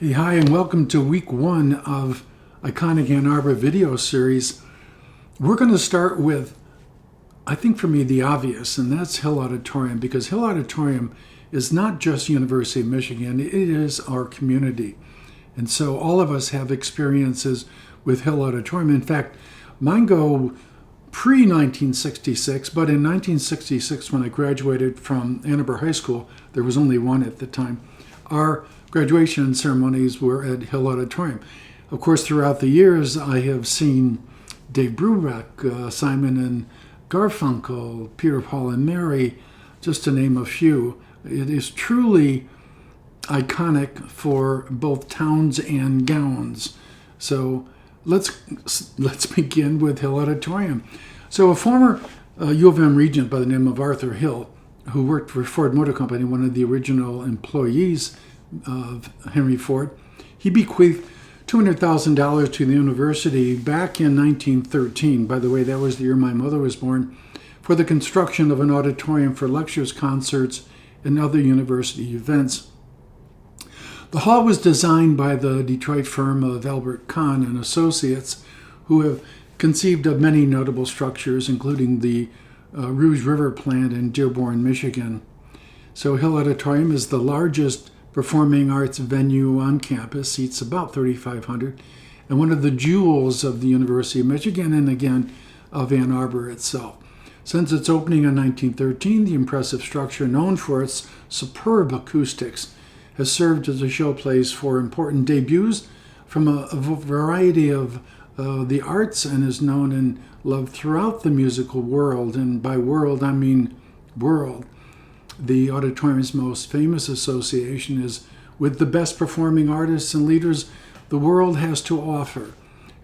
Hey, hi, and welcome to week one of Iconic Ann Arbor video series. We're going to start with, I think for me, the obvious, and that's Hill Auditorium, because Hill Auditorium is not just University of Michigan, it is our community. And so all of us have experiences with Hill Auditorium. In fact, mine go pre-1966, but in 1966, when I graduated from Ann Arbor High School, there was only one at the time, our graduation ceremonies were at Hill Auditorium. Of course, throughout the years, I have seen Dave Brubeck, Simon and Garfunkel, Peter, Paul, and Mary, just to name a few. It is truly iconic for both towns and gowns. So let's begin with Hill Auditorium. So a former U of M regent by the name of Arthur Hill, who worked for Ford Motor Company, one of the original employees of Henry Ford, he bequeathed $200,000 to the university back in 1913. By the way, that was the year my mother was born, for the construction of an auditorium for lectures, concerts, and other university events. The hall was designed by the Detroit firm of Albert Kahn and Associates, who have conceived of many notable structures, including the Rouge River plant in Dearborn, Michigan. So Hill Auditorium is the largest performing arts venue on campus, seats about 3,500, and one of the jewels of the University of Michigan and again of Ann Arbor itself. Since its opening in 1913, the impressive structure, known for its superb acoustics, has served as a showplace for important debuts from a variety of the arts and is known and loved throughout the musical world. And by world, I mean world. The auditorium's most famous association is with the best performing artists and leaders the world has to offer.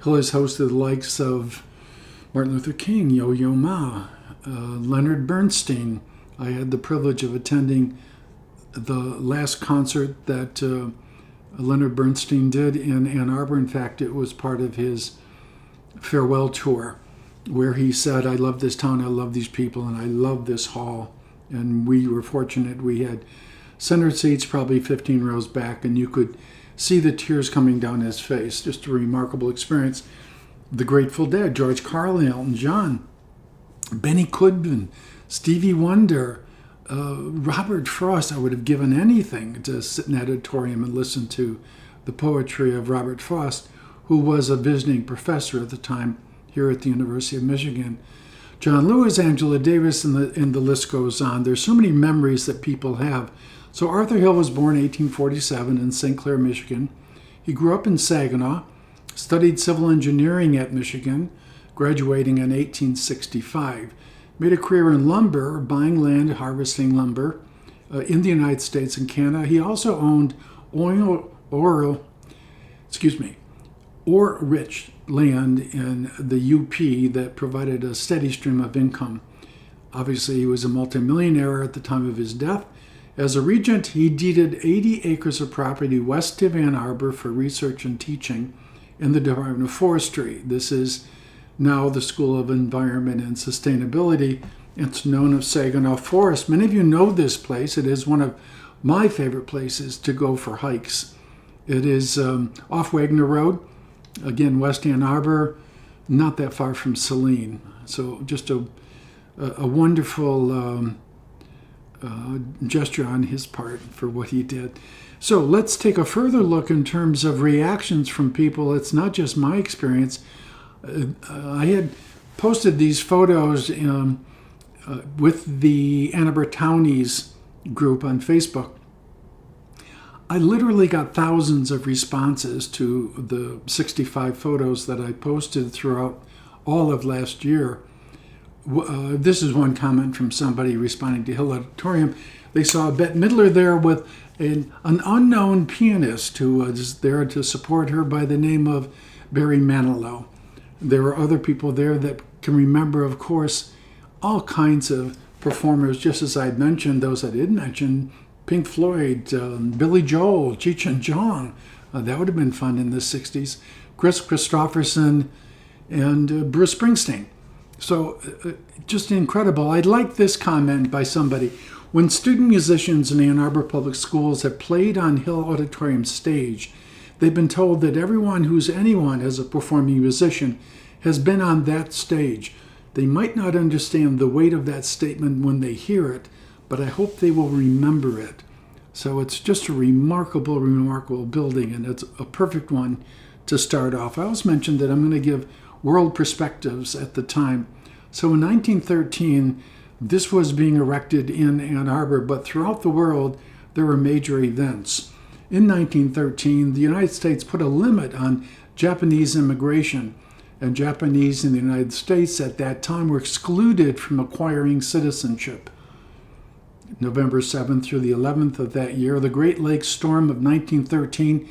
Hill has hosted the likes of Martin Luther King, Yo-Yo Ma, Leonard Bernstein. I had the privilege of attending the last concert that Leonard Bernstein did in Ann Arbor. In fact, it was part of his farewell tour, where he said, "I love this town, I love these people, and I love this hall." And we were fortunate. We had center seats, probably 15 rows back, and you could see the tears coming down his face. Just a remarkable experience. The Grateful Dead, George Carlin, Elton John, Benny Goodman, Stevie Wonder, Robert Frost. I would have given anything to sit in that auditorium and listen to the poetry of Robert Frost, who was a visiting professor at the time here at the University of Michigan. John Lewis, Angela Davis, and the list goes on. There's so many memories that people have. So Arthur Hill was born in 1847 in St. Clair, Michigan. He grew up in Saginaw, studied civil engineering at Michigan, graduating in 1865. Made a career in lumber, buying land, harvesting lumber in the United States and Canada. He also owned ore-rich land in the UP that provided a steady stream of income. Obviously, he was a multimillionaire at the time of his death. As a regent, he deeded 80 acres of property west of Ann Arbor for research and teaching in the Department of Forestry. This is now the School of Environment and Sustainability. It's known as Saginaw Forest. Many of you know this place. It is one of my favorite places to go for hikes. It is off Wagner Road, again, West Ann Arbor, not that far from Saline. So just a wonderful gesture on his part for what he did. So let's take a further look in terms of reactions from people. It's not just my experience. I had posted these photos with the Ann Arbor Townies group on Facebook. I literally got thousands of responses to the 65 photos that I posted throughout all of last year. This is one comment from somebody responding to Hill Auditorium. They saw Bette Midler there with an unknown pianist who was there to support her by the name of Barry Manilow. There were other people there that can remember, of course, all kinds of performers, just as I mentioned, those I did mention, Pink Floyd, Billy Joel, Cheech and Chong. That would have been fun in the 60s. Chris Christopherson and Bruce Springsteen. So just incredible. I like this comment by somebody. When student musicians in Ann Arbor Public Schools have played on Hill Auditorium stage, They've been told that anyone as a performing musician has been on that stage. They might not understand the weight of that statement when they hear it, but I hope they will remember it. So it's just a remarkable, remarkable building, and it's a perfect one to start off. I also mentioned that I'm going to give world perspectives at the time. So in 1913, this was being erected in Ann Arbor, but throughout the world, there were major events. In 1913, the United States put a limit on Japanese immigration, and Japanese in the United States at that time were excluded from acquiring citizenship. November 7th through the 11th of that year, the Great Lakes Storm of 1913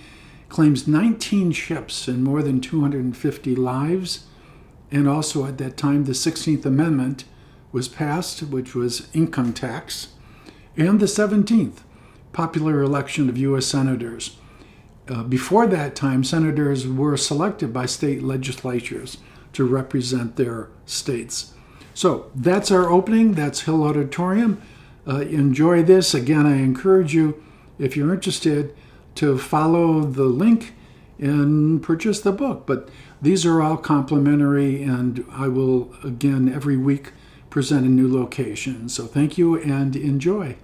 claims 19 ships and more than 250 lives. And also at that time, the 16th Amendment was passed, which was income tax, and the 17th, popular election of U.S. senators. Before that time, senators were selected by state legislatures to represent their states. So that's our opening. That's Hill Auditorium. Enjoy this. Again, I encourage you, if you're interested, to follow the link and purchase the book. But these are all complimentary, and I will, again, every week present a new location. So thank you and enjoy.